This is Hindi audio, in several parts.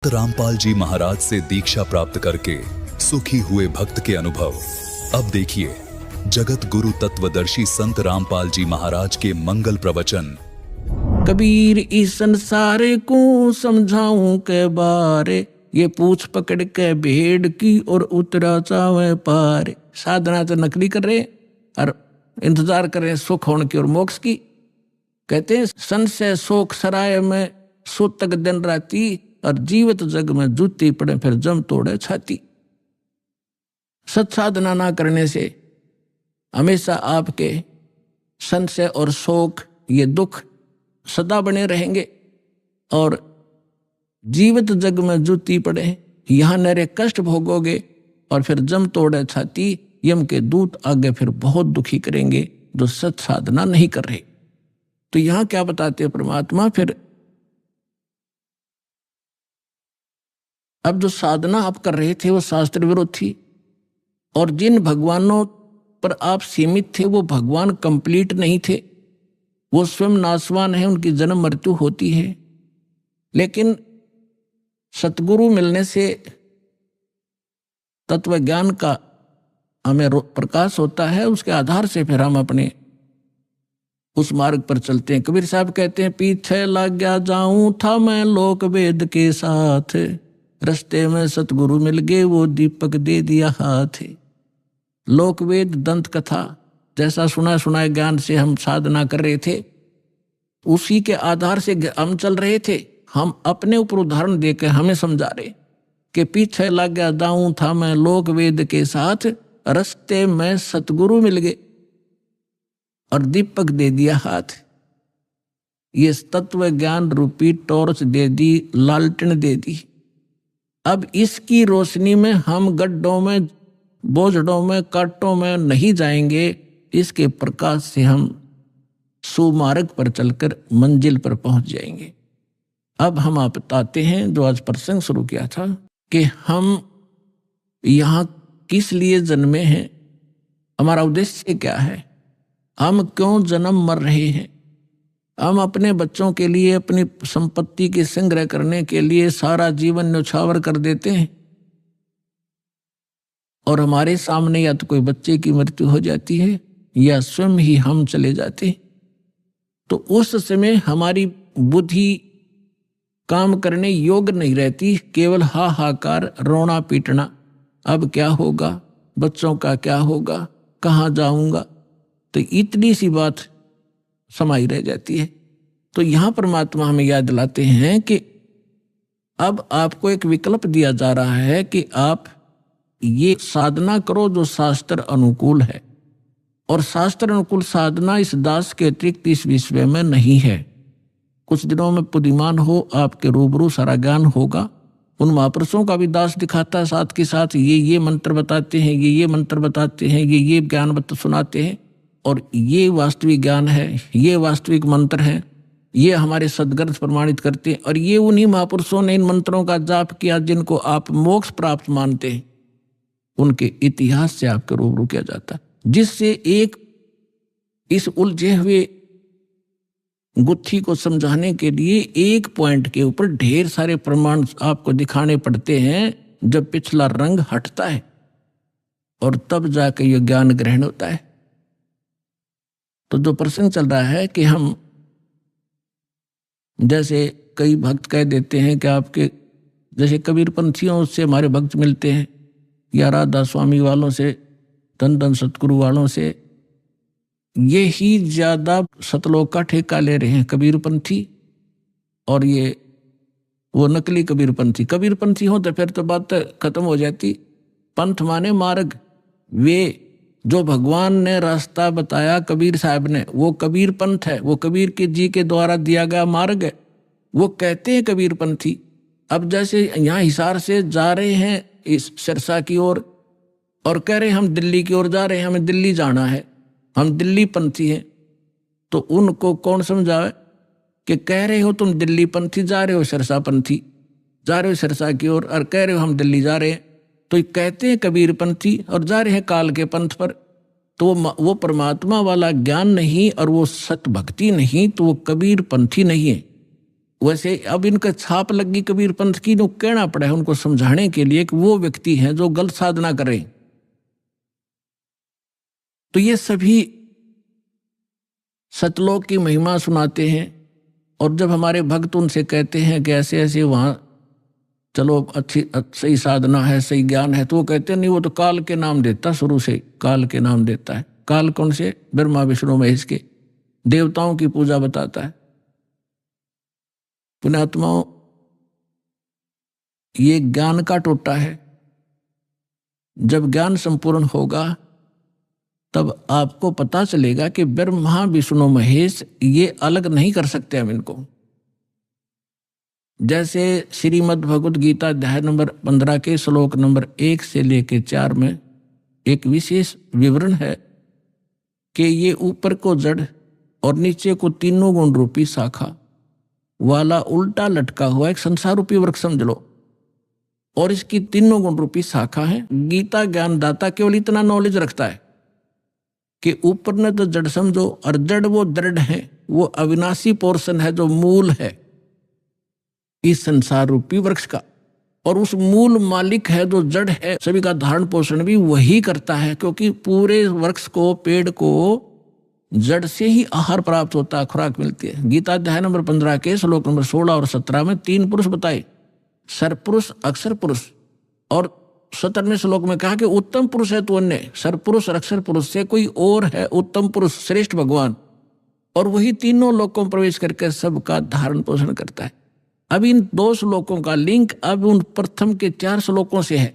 रामपाल जी महाराज से दीक्षा प्राप्त करके सुखी हुए भक्त के अनुभव। अब देखिए जगत गुरु तत्वदर्शी संत रामपाल जी महाराज के मंगल प्रवचन। कबीर इस संसार को समझाऊं के बारे, ये पूछ पकड़ के भेड़ की और उतरा चावे पार। साधना तो नकली कर रहे और इंतजार कर रहे सुख होने की और मोक्ष की। कहते हैं संशय शोक सराय में सूतक दिन राती, और जीवित जग में जूती पड़े फिर जम तोड़े छाती। सत साधना ना करने से हमेशा आपके संशय और शोक ये दुख सदा बने रहेंगे, और जीवित जग में जूती पड़े यहाँ नरे कष्ट भोगोगे, और फिर जम तोड़े छाती यम के दूत आगे फिर बहुत दुखी करेंगे जो सत साधना नहीं कर रहे। तो यहाँ क्या बताते हैं परमात्मा, फिर अब जो साधना आप कर रहे थे वो शास्त्र विरोध थी, और जिन भगवानों पर आप सीमित थे वो भगवान कंप्लीट नहीं थे, वो स्वयं नाशवान है, उनकी जन्म मृत्यु होती है। लेकिन सतगुरु मिलने से तत्व ज्ञान का हमें प्रकाश होता है, उसके आधार से फिर हम अपने उस मार्ग पर चलते हैं। कबीर साहब कहते हैं पीछे लग गया जाऊं था मैं लोक वेद के साथ, रस्ते में सतगुरु मिल गए वो दीपक दे दिया हाथ। लोक वेद दंत कथा जैसा सुना सुनाए ज्ञान से हम साधना कर रहे थे, उसी के आधार से हम चल रहे थे। हम अपने ऊपर उदाहरण देकर हमें समझा रहे कि पीछे लग गया जाऊं था मैं लोक वेद के साथ, रस्ते में सतगुरु मिल गए और दीपक दे दिया हाथ। ये तत्व ज्ञान रूपी टॉर्च दे दी, लालटेन दे दी। अब इसकी रोशनी में हम गड्ढों में बोझड़ों में कांटों में नहीं जाएंगे, इसके प्रकाश से हम सुमार्ग पर चलकर मंजिल पर पहुंच जाएंगे। अब हम आप बताते हैं जो आज प्रसंग शुरू किया था कि हम यहाँ किस लिए जन्मे हैं, हमारा उद्देश्य क्या है, हम क्यों जन्म मर रहे हैं। हम अपने बच्चों के लिए अपनी संपत्ति के संग्रह करने के लिए सारा जीवन न्यौछावर कर देते हैं, और हमारे सामने या तो कोई बच्चे की मृत्यु हो जाती है या स्वयं ही हम चले जाते हैं। तो उस समय हमारी बुद्धि काम करने योग्य नहीं रहती, केवल हाहाकार रोना पीटना, अब क्या होगा, बच्चों का क्या होगा, कहाँ जाऊंगा। तो इतनी सी बात समाई रह जाती है। तो यहाँ परमात्मा हमें याद दिलाते हैं कि अब आपको एक विकल्प दिया जा रहा है कि आप ये साधना करो जो शास्त्र अनुकूल है, और शास्त्र अनुकूल साधना इस दास के अतिरिक्त इस विश्व में नहीं है। कुछ दिनों में बुद्धिमान हो आपके रूबरू सारा ज्ञान होगा। उन महापुरुषों का भी दास दिखाता है, साथ के साथ ये मंत्र बताते हैं, ये मंत्र बताते हैं, ये ज्ञान सुनाते हैं, और ये वास्तविक ज्ञान है, ये वास्तविक मंत्र है, ये हमारे सदग्रंथ प्रमाणित करते हैं। और ये उन्हीं महापुरुषों ने इन मंत्रों का जाप किया जिनको आप मोक्ष प्राप्त मानते हैं, उनके इतिहास से आपके रूबरू किया जाता है, जिससे एक इस उलझे हुए गुत्थी को समझाने के लिए एक पॉइंट के ऊपर ढेर सारे प्रमाण आपको दिखाने पड़ते हैं। जब पिछला रंग हटता है और तब जाकर यह ज्ञान ग्रहण होता है। तो जो प्रसंग चल रहा है कि हम जैसे कई भक्त कह देते हैं कि आपके जैसे कबीर पंथियों से हमारे भक्त मिलते हैं, या राधा स्वामी वालों से, धन धन सतगुरु वालों से, ये ही ज्यादा सतलोक का ठेका ले रहे हैं कबीर पंथी, और ये वो नकली कबीर पंथी। कबीर पंथी हो तो फिर तो बात खत्म हो जाती। पंथ माने मार्ग, वे जो भगवान ने रास्ता बताया कबीर साहब ने, वो कबीर पंथ है, वो कबीर के जी के द्वारा दिया गया मार्ग है, वो कहते हैं कबीर पंथी। अब जैसे यहाँ हिसार से जा रहे हैं इस सिरसा की ओर, और कह रहे हैं हम दिल्ली की ओर जा रहे हैं, हमें दिल्ली जाना है, हम दिल्ली पंथी हैं, तो उनको कौन समझावे कि कह रहे हो तुम दिल्ली पंथी जा रहे हो, सिरसा पंथी जा रहे हो सिरसा की ओर, और कह रहे हो हम दिल्ली जा रहे हैं। तो कहते हैं कबीर पंथी और जा रहे हैं काल के पंथ पर। तो वो परमात्मा वाला ज्ञान नहीं और वो सत भक्ति नहीं, तो वो कबीर पंथी नहीं है। वैसे अब इनका छाप लगी कबीर पंथ की, तो कहना पड़ा है उनको समझाने के लिए कि वो व्यक्ति हैं जो गलत साधना करें। तो ये सभी सतलोक की महिमा सुनाते हैं, और जब हमारे भक्त उनसे कहते हैं कि ऐसे ऐसे वहां चलो अच्छी सही साधना है, सही ज्ञान है, तो वो कहते हैं नहीं, वो तो काल के नाम देता, शुरू से काल के नाम देता है। काल कौन से? ब्रह्मा विष्णु महेश के, देवताओं की पूजा बताता है। पुण्यात्माओं, ये ज्ञान का टोटा है। जब ज्ञान संपूर्ण होगा तब आपको पता चलेगा कि ब्रह्मा विष्णु महेश ये अलग नहीं कर सकते हम इनको। जैसे श्रीमद् भगवद गीता अध्याय नंबर 15 के श्लोक नंबर 1 से लेकर 4 में एक विशेष विवरण है कि ये ऊपर को जड़ और नीचे को तीनों गुण रूपी शाखा वाला उल्टा लटका हुआ एक संसार रूपी वृक्ष समझ लो, और इसकी तीनों गुण रूपी शाखा है। गीता ज्ञानदाता केवल इतना नॉलेज रखता है कि ऊपर ने तो जड़ समझो, और जड़ वो दृढ़ है, वो अविनाशी पोर्शन है जो मूल है इस संसार रूपी वृक्ष का, और उस मूल मालिक है जो जड़ है, सभी का धारण पोषण भी वही करता है, क्योंकि पूरे वृक्ष को, पेड़ को जड़ से ही आहार प्राप्त होता है, खुराक मिलती है। गीता अध्याय नंबर 15 के श्लोक नंबर 16 और 17 में 3 पुरुष बताए, सरपुरुष, अक्षर पुरुष, और 17वें श्लोक में कहा कि उत्तम पुरुष है तो अन्य, सरपुरुष और अक्षर पुरुष से कोई और है उत्तम पुरुष, श्रेष्ठ भगवान, और वही तीनों लोकों में प्रवेश करके सबका धारण पोषण करता है। अब इन 2 श्लोकों का लिंक अब उन प्रथम के 4 श्लोकों से है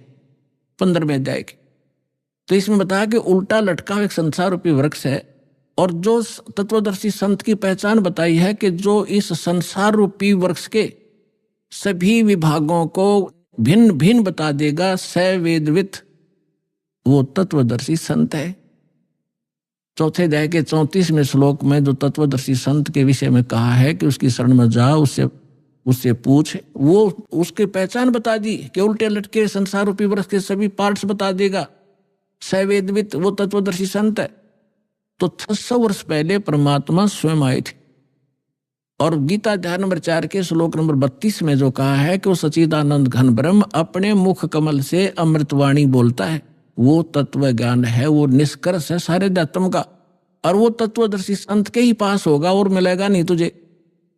15वें अध्याय के। तो इसमें बताया कि उल्टा लटका एक संसार रूपी वृक्ष है, और जो तत्वदर्शी संत की पहचान बताई है कि जो इस संसार रूपी वृक्ष के सभी विभागों को भिन्न भिन्न बता देगा, सवेदवित, वो तत्वदर्शी संत है। चौथे अध्याय के 34वें श्लोक में जो तत्वदर्शी संत के विषय में कहा है कि उसकी शरण में जाओ, उससे पूछ, वो उसकी पहचान बता दी कि उल्टे लटके संसार रूपी वृक्ष के सभी पार्ट्स बता देगा, सवेदवित, वो तत्वदर्शी संत है। तो 600 वर्ष पहले परमात्मा स्वयं आए थे, और गीता अध्याय नंबर 4 के श्लोक नंबर 32 में जो कहा है कि वो सच्चिदानंद घन ब्रह्म अपने मुख कमल से अमृतवाणी बोलता है, वो तत्व ज्ञान है, वो निष्कर्ष है सारे अध्यात्म का, और वो तत्वदर्शी संत के ही पास होगा और मिलेगा नहीं तुझे।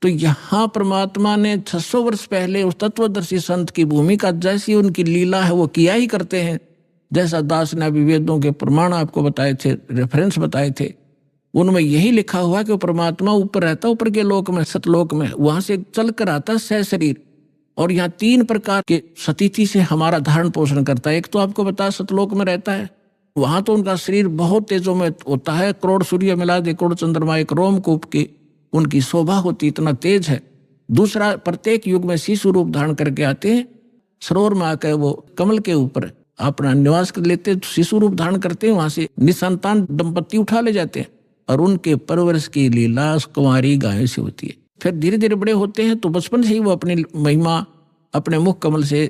तो यहाँ परमात्मा ने 600 वर्ष पहले उस तत्वदर्शी संत की भूमिका, जैसी उनकी लीला है वो किया ही करते हैं। जैसा दास ने अभी वेदों के प्रमाण आपको बताए थे, रेफरेंस बताए थे, उनमें यही लिखा हुआ कि परमात्मा ऊपर रहता, ऊपर के लोक में, सतलोक में, वहां से चल कर आता सह शरीर, और यहाँ 3 प्रकार के सतीति से हमारा धारण पोषण करता है। एक तो आपको बता सतलोक में रहता है, वहां तो उनका शरीर बहुत तेजों में होता है, करोड़ सूर्य मिला दे, करोड़ चंद्रमा एक रोमकूप की उनकी शोभा होती, इतना तेज है। दूसरा, प्रत्येक युग में शिशु रूप धारण करके आते हैं, सरोवर में आकर वो कमल के ऊपर अपना निवास कर लेते, शिशु रूप धारण करते हैं, वहां से निसंतान दंपत्ति उठा ले जाते हैं, और उनके परवरिश की लीला कुंवारी गायों से होती है। फिर धीरे धीरे बड़े होते हैं तो बचपन से ही वो अपनी महिमा अपने मुख कमल से,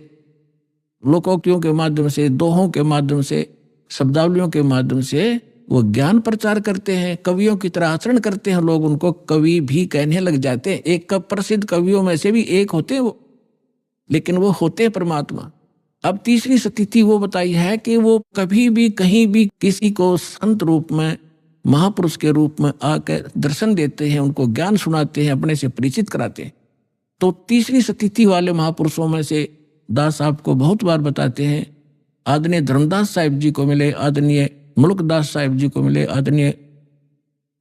लोकोक्तियों के माध्यम से, दोहों के माध्यम से, शब्दावलियों के माध्यम से वो ज्ञान प्रचार करते हैं, कवियों की तरह आचरण करते हैं, लोग उनको कवि भी कहने लग जाते हैं। एक प्रसिद्ध कवियों में से भी एक होते हैं वो, लेकिन वो होते हैं परमात्मा। अब तीसरी स्थिति वो बताई है कि वो कभी भी कहीं भी किसी को संत रूप में, महापुरुष के रूप में आकर दर्शन देते हैं, उनको ज्ञान सुनाते हैं, अपने से परिचित कराते हैं। तो तीसरी स्थिति वाले महापुरुषों में से दास आपको बहुत बार बताते हैं, आदरणीय धर्मदास साहिब जी को मिले, आदरणीय मुल्कदास साहिब जी को मिले, आदरणीय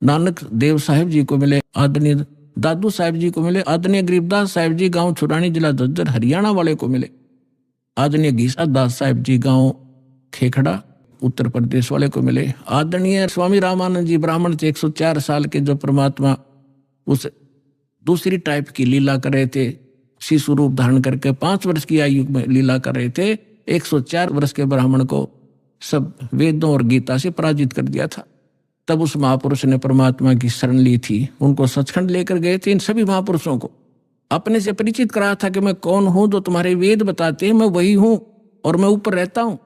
नानक देव साहिब जी को मिले, आदरणीय दादू साहिब जी को मिले, आदरणीय गरीबदास साहिब जी गांव छुरानी जिला झज्जर हरियाणा वाले को मिले, आदरणीय घीसा दास साहिब जी गांव खेखड़ा उत्तर प्रदेश वाले को मिले, आदरणीय स्वामी रामानंद जी ब्राह्मण थे 104 साल के, जो परमात्मा उस दूसरी टाइप की लीला कर रहे थे, शिशु रूप धारण करके 5 वर्ष की आयु में लीला कर रहे थे। 104 वर्ष के ब्राह्मण को सब वेदों और गीता से पराजित कर दिया था। तब उस महापुरुष ने परमात्मा की शरण ली थी, उनको सचखंड लेकर गए थे। इन सभी महापुरुषों को अपने से परिचित कराया था कि मैं कौन हूं, जो तुम्हारे वेद बताते हैं मैं वही हूं, और मैं ऊपर रहता हूं,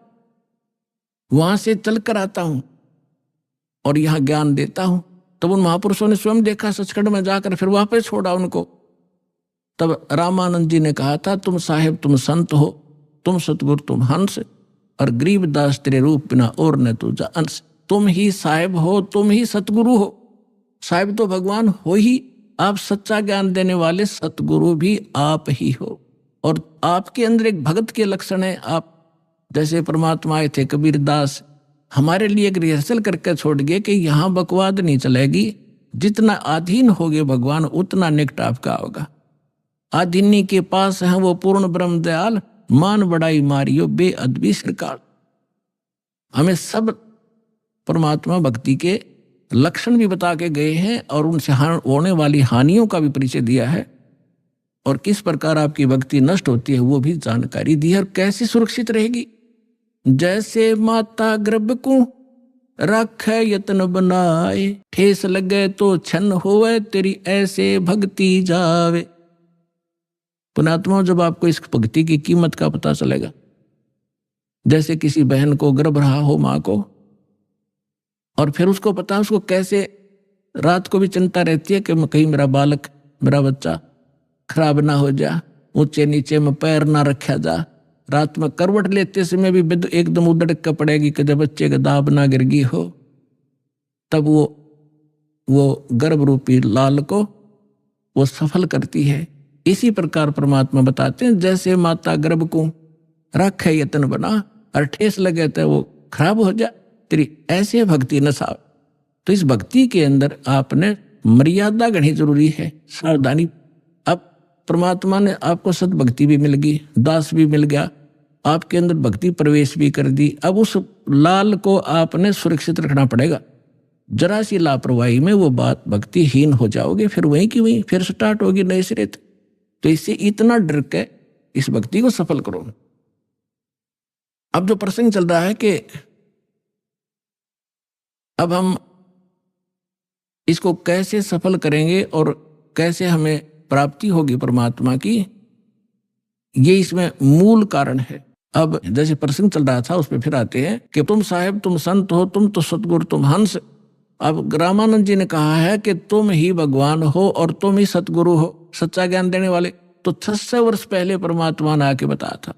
वहां से चल कर आता हूं और यहां ज्ञान देता हूं। तब उन महापुरुषों ने स्वयं देखा सचखंड में जाकर, फिर वापस छोड़ा उनको। तब रामानंद जी ने कहा था, तुम साहेब तुम संत हो, तुम सतगुरु तुम हंस, और गरीबदास तेरे रूप बिना और न तुझा अंश। तुम ही साहेब हो, तुम ही सतगुरु हो। साहेब तो भगवान हो ही, आप सच्चा ज्ञान देने वाले सतगुरु भी आप ही हो। और आपके अंदर एक भगत के लक्षण है। आप जैसे परमात्मा आए थे कबीरदास, हमारे लिए एक रिहर्सल करके छोड़ गए कि यहाँ बकवाद नहीं चलेगी, जितना अधीन होगे भगवान उतना निकट आपका होगा। अधीनी के पास है वो पूर्ण ब्रह्म दयाल, मान बड़ाई मारियो बेअदबी सरकार। हमें सब परमात्मा भक्ति के लक्षण भी बता के गए हैं और उनसे होने वाली हानियों का भी परिचय दिया है, और किस प्रकार आपकी भक्ति नष्ट होती है वो भी जानकारी दी है, और कैसे सुरक्षित रहेगी। जैसे माता गर्भ को रखे यत्न बनाए, ठेस लगे तो छन होवे तेरी ऐसे भक्ति जावे। पुणात्मा, जब आपको इस भक्ति की कीमत का पता चलेगा, जैसे किसी बहन को गर्भ रहा हो माँ को, और फिर उसको पता उसको कैसे रात को भी चिंता रहती है कि कहीं मेरा बालक मेरा बच्चा खराब ना हो जा, ऊंचे नीचे में पैर ना रखा जा, रात में करवट लेते समय भी एकदम उधड़क कर पड़ेगी कि जब बच्चे का दाब ना गिर गई हो, तब वो गर्भ रूपी लाल को वो सफल करती है। इसी प्रकार परमात्मा बताते हैं, जैसे माता गर्भ को रखे यत्न बना, और ठेस लगे तो वो खराब हो जा तेरी ऐसे भक्ति न साव। तो इस भक्ति के अंदर आपने मर्यादा गढ़नी जरूरी है, सावधानी। अब परमात्मा ने आपको सद्भक्ति भी मिल गई, दास भी मिल गया, आपके अंदर भक्ति प्रवेश भी कर दी। अब उस लाल को आपने सुरक्षित रखना पड़ेगा। जरा सी लापरवाही में वो बात भक्तिहीन हो जाओगे, फिर वहीं की वहीं फिर स्टार्ट होगी नए सिरे। तो इससे इतना डर के इस भक्ति को सफल करो। अब जो प्रसंग चल रहा है कि अब हम इसको कैसे सफल करेंगे और कैसे हमें प्राप्ति होगी परमात्मा की, ये इसमें मूल कारण है। अब जैसे प्रसंग चल रहा था उस पर फिर आते हैं कि तुम साहेब तुम संत हो, तुम तो सतगुरु तुम हंस। अब रामानंद जी ने कहा है कि तुम ही भगवान हो और तुम ही सतगुरु हो, सच्चा ज्ञान देने वाले। तो 600 वर्ष पहले परमात्मा ने आके बताया था।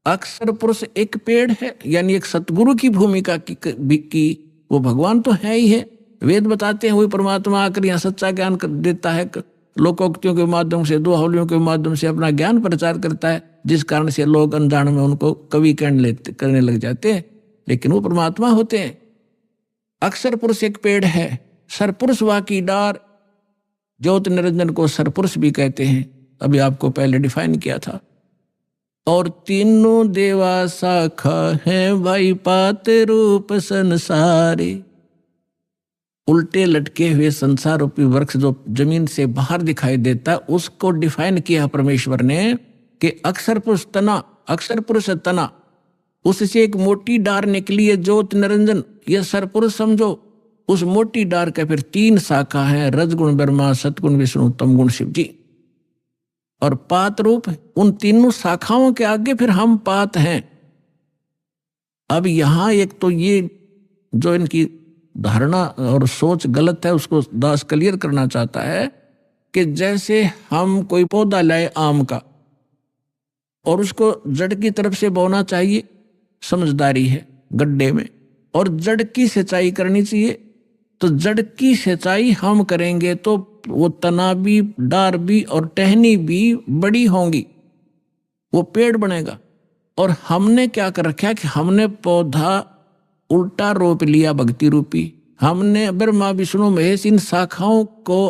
अक्षर पुरुष एक पेड़ है, यानी एक सतगुरु की भूमिका की वो भगवान तो है ही है। वेद बताते हैं वही परमात्मा आकर यहाँ सच्चा ज्ञान देता है, लोकोक्तियों के माध्यम से, दोहलियों के माध्यम से अपना ज्ञान प्रचार करता है, जिस कारण से लोग अनजान में उनको कवि करने लग जाते हैं, लेकिन वो परमात्मा होते हैं। अक्षर पुरुष एक पेड़ है, सरपुरुष वा की डार, ज्योत निरंजन को सरपुरुष भी कहते हैं, अभी आपको पहले डिफाइन किया था। और तीनों देवा शाखा है भाई पात रूप संसारे। उल्टे लटके हुए संसार रूपी वृक्ष जो जमीन से बाहर दिखाई देता है, उसको डिफाइन किया परमेश्वर ने कि अक्षर पुरुष तना, अक्षर पुरुष तना, उससे एक मोटी डार निकली है ज्योत निरंजन, यह सरपुरुष समझो। उस मोटी डार का फिर 3 शाखा है, रजगुण ब्रह्मा, सतगुण विष्णु, तमगुण शिव जी। और पात रूप, उन तीनों शाखाओं के आगे फिर हम पात हैं। अब यहां एक तो ये जो इनकी धारणा और सोच गलत है, उसको दास क्लियर करना चाहता है कि जैसे हम कोई पौधा लाए आम का और उसको जड़ की तरफ से बोना चाहिए, समझदारी है गड्ढे में, और जड़ की सिंचाई करनी चाहिए। तो जड़ की सिंचाई हम करेंगे तो वो तना भी, डार भी और टहनी भी बड़ी होंगी, वो पेड़ बनेगा। और हमने क्या कर रखा कि हमने पौधा उल्टा रोप लिया भक्ति रूपी, हमने ब्रह्मा विष्णु महेश इन शाखाओं को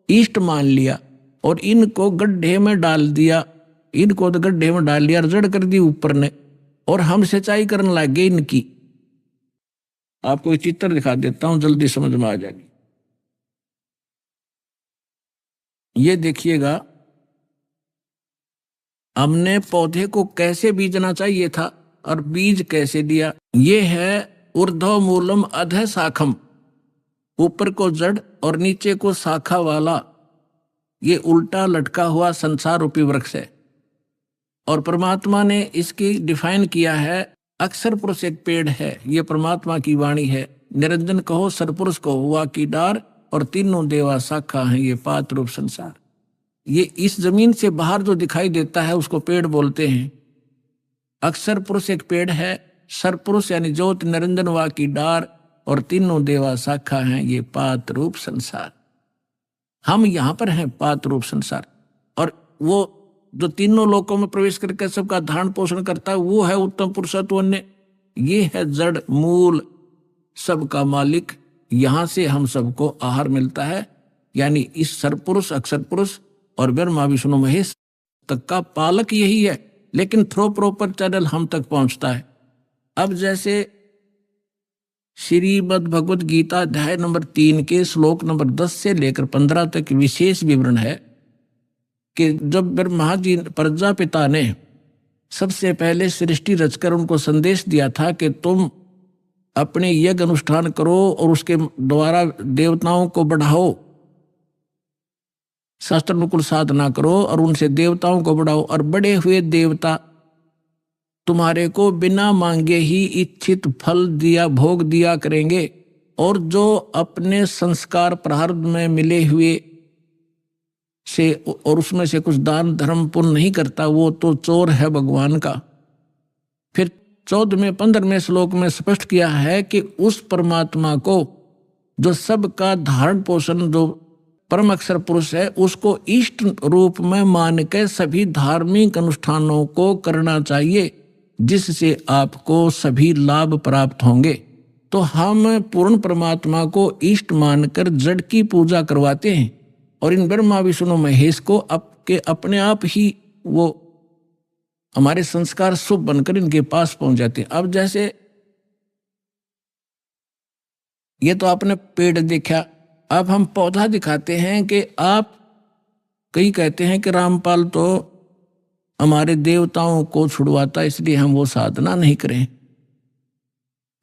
इष्ट मान लिया और इनको गड्ढे में डाल दिया, इनको तो गड्ढे में डाल लिया, जड़ कर दी ऊपर ने, और हम सिंचाई करने लगे इनकी। आपको एक चित्र दिखा देता हूं, जल्दी समझ में आ जाएगी। ये देखिएगा, हमने पौधे को कैसे बीजना चाहिए था और बीज कैसे दिया। ये है ऊर्ध्व मूलम अधः शाखम, ऊपर को जड़ और नीचे को शाखा वाला ये उल्टा लटका हुआ संसार रूपी वृक्ष है। और परमात्मा ने इसकी डिफाइन किया है, अक्षर पुरुष एक पेड़ है, ये परमात्मा की वाणी है। निरंजन कहो सरपुरुष को हुआ की डार, और तीनों देवा शाखा हैं, ये पात रूप संसार। ये इस जमीन से बाहर जो दिखाई देता है उसको पेड़ बोलते हैं। अक्षर पुरुष एक पेड़ है, सरपुरुष यानी ज्योत निरंजन वा की डार, और तीनों देवा शाखा हैं ये पात रूप संसार। हम यहां पर हैं पात रूप संसार, और वो जो तीनों लोकों में प्रवेश करके सबका धारण पोषण करता है वो है उत्तम पुरुषत्व अन्य। ये है जड़ मूल सबका मालिक। यहां से हम सबको आहार मिलता है, यानी इस सरपुरुष अक्षर पुरुष और ब्रह्मा विष्णु महेश तक का पालक यही है, लेकिन थ्रो प्रॉपर चैनल हम तक पहुंचता है। अब जैसे श्रीमद् भगवत गीता अध्याय नंबर 3 के श्लोक नंबर 10 से लेकर 15 तक विशेष विवरण है कि जब ब्रह्मा जी प्रजापिता ने सबसे पहले सृष्टि रचकर उनको संदेश दिया था कि तुम अपने यज्ञ अनुष्ठान करो और उसके द्वारा देवताओं को बढ़ाओ, शास्त्र अनुकूल साधना करो और उनसे देवताओं को बढ़ाओ, और बड़े हुए देवता तुम्हारे को बिना मांगे ही इच्छित फल दिया भोग दिया करेंगे, और जो अपने संस्कार प्रारब्ध में मिले हुए से और उसमें से कुछ दान धर्म पुण्य नहीं करता वो तो चोर है भगवान का। फिर 14वें 15वें श्लोक में स्पष्ट किया है कि उस परमात्मा को जो सबका धारण पोषण जो परम अक्षर पुरुष है उसको इष्ट रूप में मान के सभी धार्मिक अनुष्ठानों को करना चाहिए, जिससे आपको सभी लाभ प्राप्त होंगे। तो हम पूर्ण परमात्मा को इष्ट मानकर जड़ की पूजा करवाते हैं, और इन ब्रह्मा विष्णु महेश को अपने आप ही वो हमारे संस्कार शुभ बनकर इनके पास पहुंच जाते हैं। अब जैसे ये तो आपने पेड़ देखा, अब हम पौधा दिखाते हैं कि आप कई कहते हैं कि रामपाल तो हमारे देवताओं को छुड़वाता इसलिए हम वो साधना नहीं करें।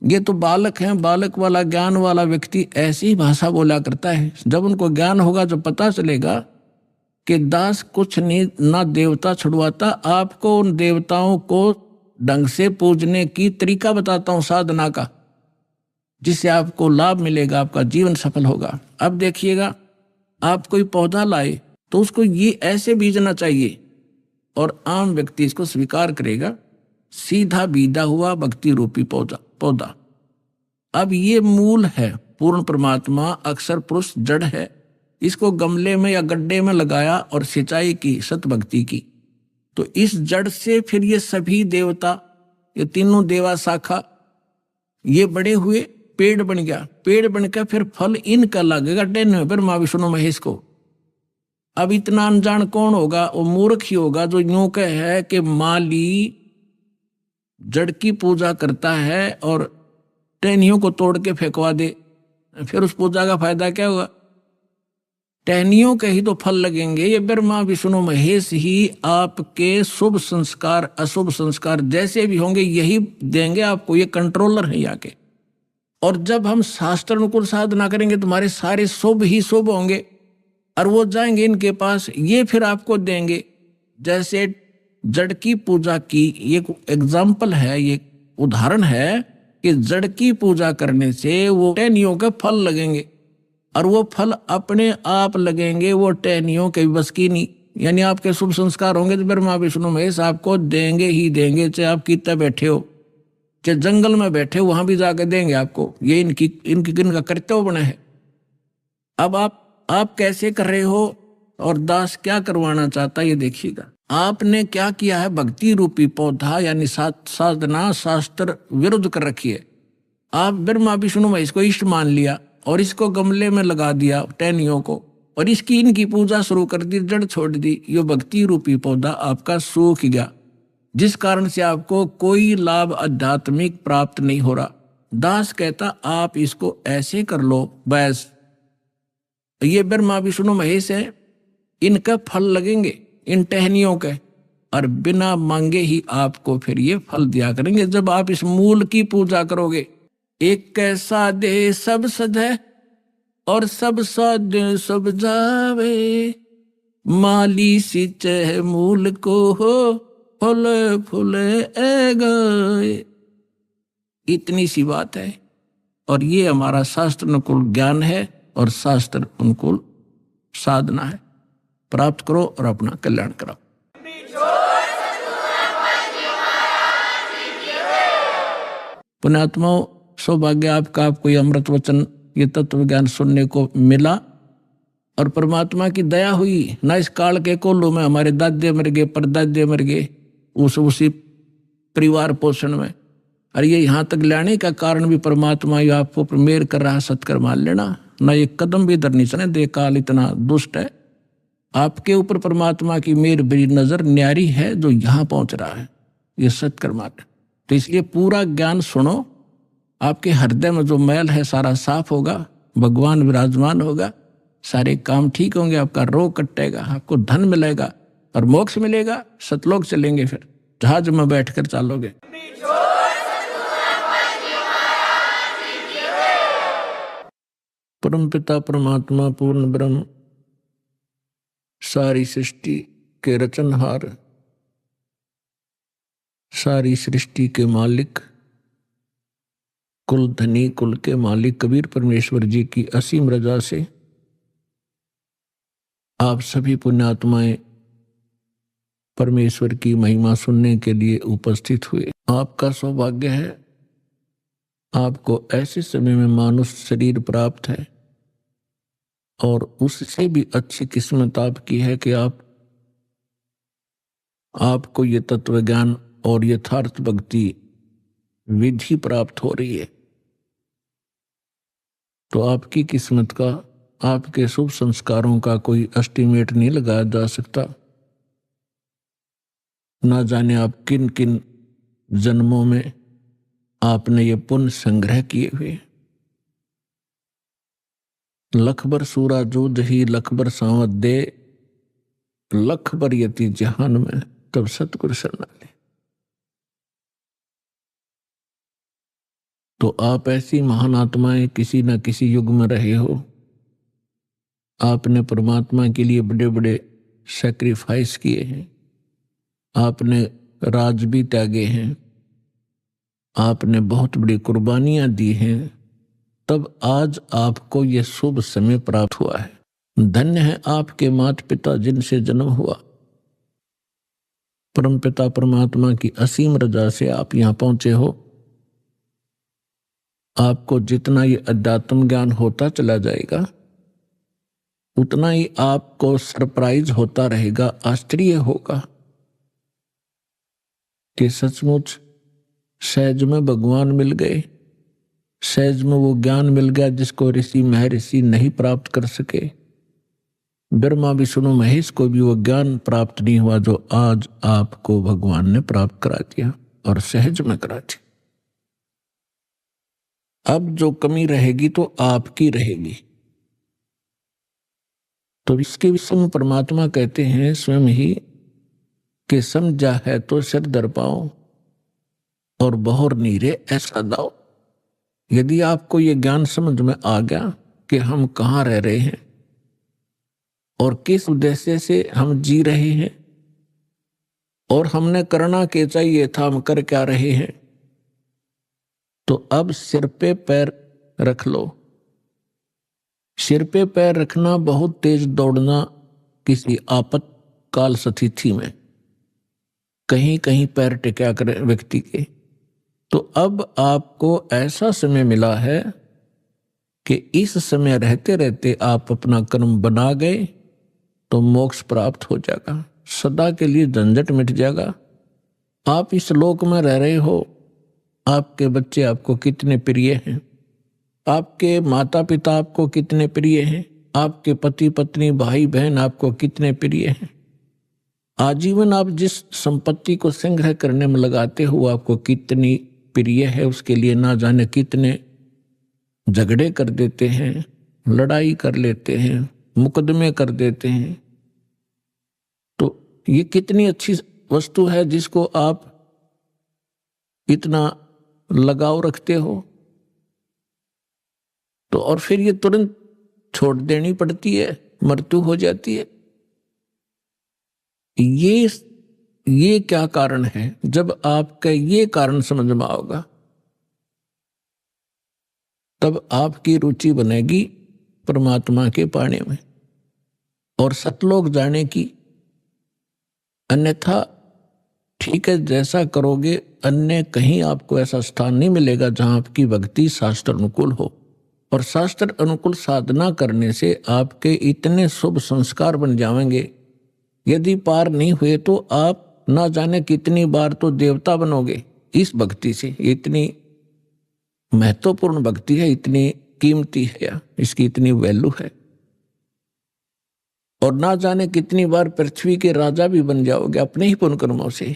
ये तो बालक हैं, बालक वाला ज्ञान वाला व्यक्ति ऐसी भाषा बोला करता है। जब उनको ज्ञान होगा तो पता चलेगा कि दास कुछ नहीं ना देवता छुड़वाता, आपको उन देवताओं को ढंग से पूजने की तरीका बताता हूं साधना का, जिससे आपको लाभ मिलेगा, आपका जीवन सफल होगा। अब देखिएगा, आप कोई पौधा लाए तो उसको ये ऐसे बीजना चाहिए, और आम व्यक्ति इसको स्वीकार करेगा। सीधा बीधा हुआ भक्ति रूपी पौधा। अब ये मूल है, पूर्ण परमात्मा अक्षर पुरुष जड़ है, इसको गमले में या गड्ढे में लगाया और सिंचाई की सत भक्ति की, तो इस जड़ से फिर ये सभी देवता, ये तीनों देवा शाखा, ये बड़े हुए पेड़ बन गया। पेड़ बनकर फिर फल इनका लगेगा डेन ब्रह्मा विष्णु महेश को। अब इतना अनजान कौन होगा? वो मूर्ख ही होगा जो यूं कह है कि माली जड़ की पूजा करता है और टहनियों को तोड़ के फेंकवा दे, फिर उस पूजा का फायदा क्या हुआ? टहनियों के ही तो फल लगेंगे। ये ब्रह्मा विष्णु महेश ही आपके शुभ संस्कार अशुभ संस्कार जैसे भी होंगे यही देंगे आपको, ये कंट्रोलर है यहाँ के। और जब हम शास्त्र अनुकूल साधना करेंगे तुम्हारे सारे शुभ ही शुभ होंगे, और वो जाएंगे इनके पास, ये फिर आपको देंगे। जैसे जड़ की पूजा की एक एग्जाम्पल है, ये उदाहरण है कि जड़ की पूजा करने से वो टहनियों के फल लगेंगे, और वो फल अपने आप लगेंगे, वो टहनियों के बस की नहीं। यानी आपके शुभ संस्कार होंगे तो ब्रह्मा विष्णु महेश आपको देंगे ही देंगे, चाहे आप कितना बैठे हो, चाहे जंगल में बैठे हो, वहां भी जाकर देंगे आपको। ये इनकी इनका कर्तव्य बना है। अब आप कैसे कर रहे हो और दास क्या करवाना चाहता है, ये देखिएगा। आपने क्या किया है? भक्ति रूपी पौधा यानी साधना शास्त्र विरुद्ध कर रखी है। आप ब्रह्मा विष्णु महेश को इष्ट मान लिया और इसको गमले में लगा दिया टहनियों को, और इसकी इनकी पूजा शुरू कर दी, जड़ छोड़ दी। ये भक्ति रूपी पौधा आपका सूख गया, जिस कारण से आपको कोई लाभ आध्यात्मिक प्राप्त नहीं हो रहा। दास कहता आप इसको ऐसे कर लो, बस ये ब्रह्मा विष्णु महेश है, इनका फल लगेंगे इन टहनियों के, और बिना मांगे ही आपको फिर ये फल दिया करेंगे जब आप इस मूल की पूजा करोगे। एक कैसा दे सब सधे और सब साधे सब जावे, माली सिंचे मूल को हो फले फुले ए गए। इतनी सी बात है, और ये हमारा शास्त्र अनुकूल ज्ञान है और शास्त्र अनुकूल साधना है। प्राप्त करो और अपना कल्याण कराओ। पुण्यात्माओं, सौभाग्य आपका, आपको ये अमृत वचन, ये तत्व ज्ञान सुनने को मिला और परमात्मा की दया हुई। ना इस काल के कोल्हू में हमारे दादे मर गए, परदादे मर गए उसी परिवार पोषण में, और ये यहाँ तक लाने का कारण भी परमात्मा ही आपको मेहर कर रहा। सत्कर मान लेना, ना एक कदम भी इधर नहीं चले दे, काल इतना दुष्ट है। आपके ऊपर परमात्मा की मेहर बड़ी नजर न्यारी है जो यहाँ पहुंच रहा है, ये सत्कर मान। तो इसलिए पूरा ज्ञान सुनो, आपके हृदय में जो मैल है सारा साफ होगा, भगवान विराजमान होगा, सारे काम ठीक होंगे, आपका रोग कटेगा, आपको धन मिलेगा और मोक्ष मिलेगा, सतलोक चलेंगे, फिर जहाज में बैठकर चलोगे। परम पिता परमात्मा पूर्ण ब्रह्म, सारी सृष्टि के रचनहार, सारी सृष्टि के मालिक, कुल धनी कुल के मालिक कबीर परमेश्वर जी की असीम रजा से आप सभी पुण्यात्माएं परमेश्वर की महिमा सुनने के लिए उपस्थित हुए। आपका सौभाग्य है, आपको ऐसे समय में मानुष शरीर प्राप्त है, और उससे भी अच्छी किस्मत आपकी है कि आपको ये तत्व ज्ञान और यथार्थ भक्ति विधि प्राप्त हो रही है। तो आपकी किस्मत का, आपके शुभ संस्कारों का कोई एस्टिमेट नहीं लगाया जा सकता। ना जाने आप किन किन जन्मों में आपने ये पुण्य संग्रह किए हुए। लखबर सूरा जूद ही लखबर सांवत दे, लखबर यति जहान में तब सतगुरु शरणाले। तो आप ऐसी महान आत्माएं किसी न किसी युग में रहे हो, आपने परमात्मा के लिए बड़े बड़े सैक्रिफाइस किए हैं, आपने राज भी त्यागे हैं, आपने बहुत बड़ी कुर्बानियां दी हैं, तब आज आपको यह शुभ समय प्राप्त हुआ है। धन्य है आपके माता पिता जिनसे जन्म हुआ। परम पिता परमात्मा की असीम रजा से आप यहां पहुंचे हो। आपको जितना ये अध्यात्म ज्ञान होता चला जाएगा, उतना ही आपको सरप्राइज होता रहेगा, आश्चर्य होगा कि सचमुच सहज में भगवान मिल गए, सहज में वो ज्ञान मिल गया जिसको ऋषि महर्षि नहीं प्राप्त कर सके। ब्रह्मा विष्णु महेश को भी वो ज्ञान प्राप्त नहीं हुआ जो आज आपको भगवान ने प्राप्त करा दिया, और सहज में करा दिया। अब जो कमी रहेगी तो आपकी रहेगी। तो इसके विषय में परमात्मा कहते हैं स्वयं ही कि समझा है तो सिर दर पाओ और बहुर नीरे ऐसा दाओ। यदि आपको ये ज्ञान समझ में आ गया कि हम कहाँ रह रहे हैं और किस उद्देश्य से हम जी रहे हैं और हमने करना क्या चाहिए था, हम कर क्या रहे हैं, तो अब सिर पे पैर रख लो। सिर पे पैर रखना, बहुत तेज दौड़ना किसी आपातकाल स्थिति में, कहीं कहीं पैर टिका करे व्यक्ति के। तो अब आपको ऐसा समय मिला है कि इस समय रहते रहते आप अपना कर्म बना गए तो मोक्ष प्राप्त हो जाएगा, सदा के लिए झंझट मिट जाएगा। आप इस लोक में रह रहे हो, आपके बच्चे आपको कितने प्रिय हैं, आपके माता पिता आपको कितने प्रिय हैं, आपके पति पत्नी भाई बहन आपको कितने प्रिय हैं। आजीवन आप जिस संपत्ति को संग्रह करने में लगाते हो आपको कितनी प्रिय है, उसके लिए ना जाने कितने झगड़े कर देते हैं, लड़ाई कर लेते हैं, मुकदमे कर देते हैं। तो ये कितनी अच्छी वस्तु है जिसको आप इतना लगाव रखते हो, तो और फिर ये तुरंत छोड़ देनी पड़ती है, मृत्यु हो जाती है। ये क्या कारण है? जब आपका ये कारण समझ में आओगा तब आपकी रुचि बनेगी परमात्मा के पाने में। और सतलोक जाने की, अन्यथा ठीक है जैसा करोगे, अन्य कहीं आपको ऐसा स्थान नहीं मिलेगा जहां आपकी भक्ति शास्त्र अनुकूल हो। और शास्त्र अनुकूल साधना करने से आपके इतने शुभ संस्कार बन जाएंगे, यदि पार नहीं हुए तो आप ना जाने कितनी बार तो देवता बनोगे इस भक्ति से। इतनी महत्वपूर्ण भक्ति है, इतनी कीमती है, इसकी इतनी वैल्यू है। और ना जाने कितनी बार पृथ्वी के राजा भी बन जाओगे अपने ही पुण्य कर्मों से।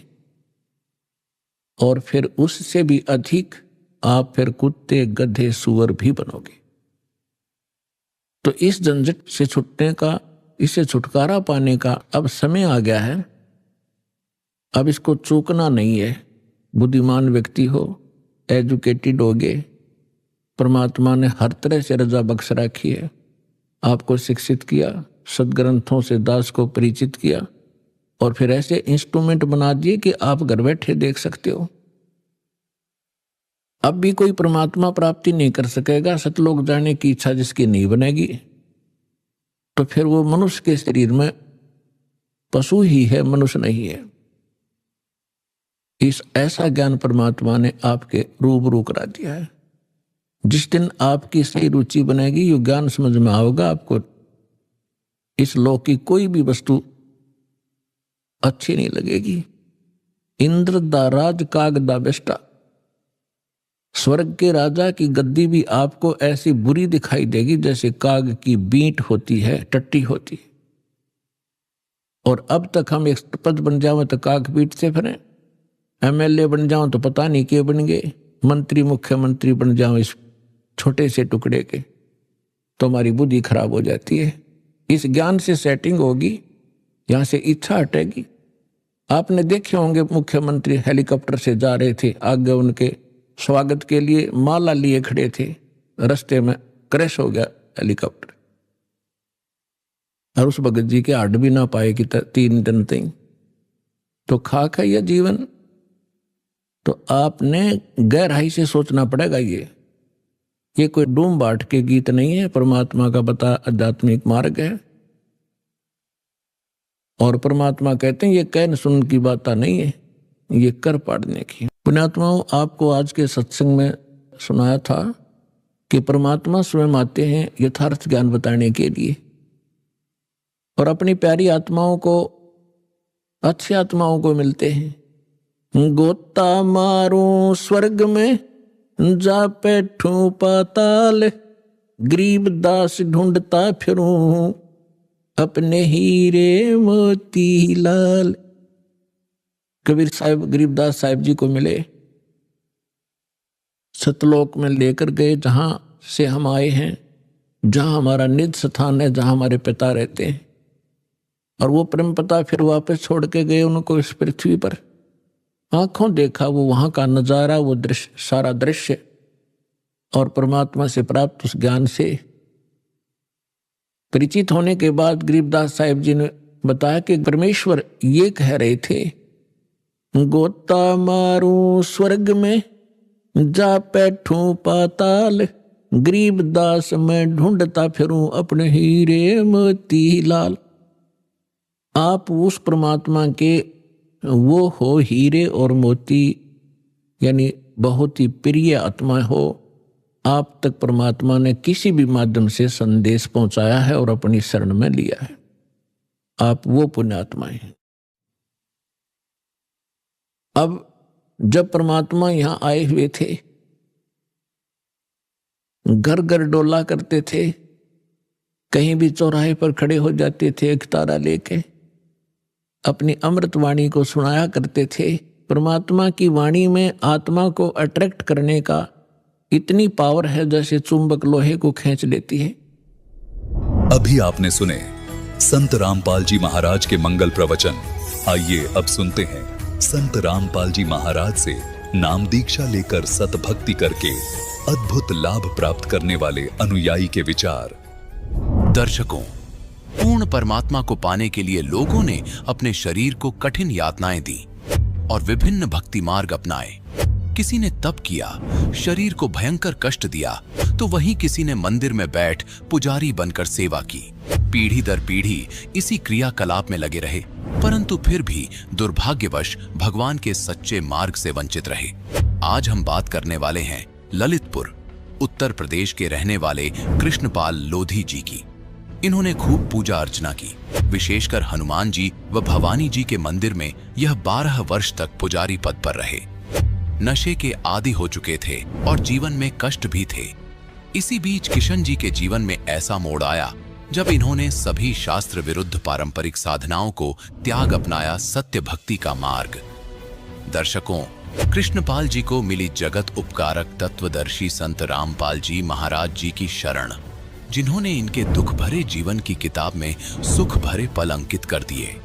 और फिर उससे भी अधिक आप फिर कुत्ते, गधे, सुअर भी बनोगे। तो इस झंझट से छूटने का, इससे छुटकारा पाने का अब समय आ गया है। अब इसको चूकना नहीं है। बुद्धिमान व्यक्ति हो, एजुकेटेड होगे, परमात्मा ने हर तरह से रजा बख्श रखी है, आपको शिक्षित किया, सदग्रंथों से दास को परिचित किया, और फिर ऐसे इंस्ट्रूमेंट बना दिए कि आप घर बैठे देख सकते हो। अब भी कोई परमात्मा प्राप्ति नहीं कर सकेगा सतलोक जाने की इच्छा जिसकी नहीं बनेगी, तो फिर वो मनुष्य के शरीर में पशु ही है, मनुष्य नहीं है। इस ऐसा ज्ञान परमात्मा ने आपके रूबरू करा दिया है। जिस दिन आपकी सही रुचि बनेगी, ये ज्ञान समझ में आओगा, आपको इस लोक की कोई भी वस्तु अच्छी नहीं लगेगी। इंद्र दा राज काग दा बेष्टा, स्वर्ग के राजा की गद्दी भी आपको ऐसी बुरी दिखाई देगी जैसे काग की बींट होती है, टट्टी होती है। और अब तक हम एक पद बन जाओ तो काग बीट से फिरें, एमएलए बन जाओ तो पता नहीं के बन गए, मंत्री मुख्यमंत्री बन जाओ इस छोटे से टुकड़े के, तो हमारी बुद्धि खराब हो जाती है। इस ज्ञान से सेटिंग होगी, यहां से इच्छा हटेगी। आपने देखे होंगे मुख्यमंत्री हेलीकॉप्टर से जा रहे थे, आगे उनके स्वागत के लिए माला लिए खड़े थे, रास्ते में क्रैश हो गया हेलीकॉप्टर, और उस भगत जी के हड्ड भी ना पाए कि 3 दिन तक। तो खाक है यह जीवन। तो आपने गहराई से सोचना पड़ेगा। ये कोई डूम बाट के गीत नहीं है, परमात्मा का बता आध्यात्मिक मार्ग है। और परमात्मा कहते हैं ये कहन सुन की बात नहीं है, ये कर पाड़ने की। पुण्यात्माओं, आपको आज के सत्संग में सुनाया था कि परमात्मा स्वयं आते हैं यथार्थ ज्ञान बताने के लिए, और अपनी प्यारी आत्माओं को, अच्छी आत्माओं को मिलते हैं। गोता मारूं स्वर्ग में, जा बैठूं पाताल, गरीब दास ढूंढता फिरूं, अपने हीरे मोती लाल। कबीर साहब गरीबदास साहिब जी को मिले, सतलोक में लेकर गए, जहां से हम आए हैं, जहां हमारा निज स्थान है, जहां हमारे पिता रहते हैं। और वो परम पिता फिर वापस छोड़ के गए उनको इस पृथ्वी पर। आंखों देखा वो वहां का नजारा, वो दृश्य, सारा दृश्य, और परमात्मा से प्राप्त उस ज्ञान से परिचित होने के बाद गरीबदास साहिब जी ने बताया कि परमेश्वर ये कह रहे थे, गोता मारूं स्वर्ग में, जा बैठूं पाताल, गरीब दास मैं ढूंढता फिरूं, अपने हीरे मोती लाल। आप उस परमात्मा के वो हो, हीरे और मोती, यानी बहुत ही प्रिय आत्मा हो। आप तक परमात्मा ने किसी भी माध्यम से संदेश पहुंचाया है और अपनी शरण में लिया है। आप वो पुण्यात्माएं हैं। अब जब परमात्मा यहां आए हुए थे, घर घर डोला करते थे, कहीं भी चौराहे पर खड़े हो जाते थे, एक तारा लेके अपनी अमृत वाणी को सुनाया करते थे। परमात्मा की वाणी में आत्मा को अट्रैक्ट करने का इतनी पावर है जैसे चुंबक लोहे को खींच लेती है। अभी आपने सुने संत रामपाल जी महाराज के मंगल प्रवचन। आइए अब सुनते हैं संत रामपाल जी महाराज से नाम दीक्षा लेकर सतभक्ति करके अद्भुत लाभ प्राप्त करने वाले अनुयायी के विचार। दर्शकों, पूर्ण परमात्मा को पाने के लिए लोगों ने अपने शरीर को कठिन यातनाएं दी और विभिन्न भक्ति मार्ग अपनाए। किसी ने तप किया, शरीर को भयंकर कष्ट दिया, तो वहीं किसी ने मंदिर में बैठ पुजारी बनकर सेवा की। पीढ़ी दर पीढ़ी इसी क्रियाकलाप में लगे रहे, परंतु फिर भी दुर्भाग्यवश भगवान के सच्चे मार्ग से वंचित रहे। आज हम बात करने वाले हैं ललितपुर, उत्तर प्रदेश के रहने वाले कृष्णपाल लोधी जी की। इन्होंने खूब पूजा अर्चना की, विशेषकर हनुमान जी व भवानी जी के मंदिर में यह 12 वर्ष तक पुजारी पद पर रहे। नशे के आदी हो चुके थे और जीवन में कष्ट भी थे। इसी बीच किशन जी के जीवन में ऐसा मोड़ आया जब इन्होंने सभी शास्त्र विरुद्ध पारंपरिक साधनाओं को त्याग अपनाया सत्य भक्ति का मार्ग। दर्शकों, कृष्णपाल जी को मिली जगत उपकारक तत्वदर्शी संत रामपाल जी महाराज जी की शरण, जिन्होंने इनके दुख भरे जीवन की किताब में सुख भरे पल अंकित कर दिए।